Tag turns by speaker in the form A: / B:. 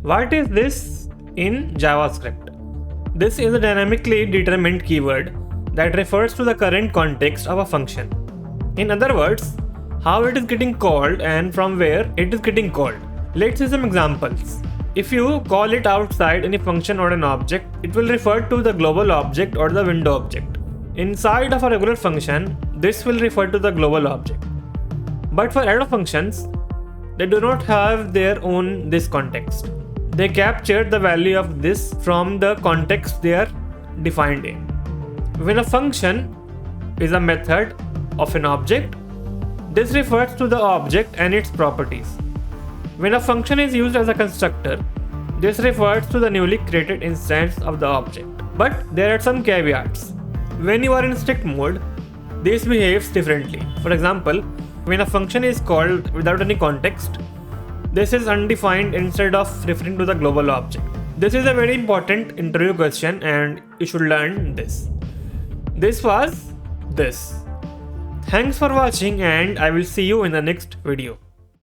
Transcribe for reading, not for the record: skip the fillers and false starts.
A: What is this in JavaScript? This is a dynamically determined keyword that refers to the current context of a function. In other words, how it is getting called and from where it is getting called. Let's see some examples. If you call it outside any function or an object, it will refer to the global object or the window object. Inside of a regular function, this will refer to the global object. But for arrow functions, they do not have their own this context. They capture the value of this from the context they are defined in. When a function is a method of an object, this refers to the object and its properties. When a function is used as a constructor, this refers to the newly created instance of the object. But there are some caveats. When you are in strict mode, this behaves differently. For example, when a function is called without any context, this is undefined instead of referring to the global object. This is a very important interview question and you should learn this. This was this. Thanks for watching and I will see you in the next video.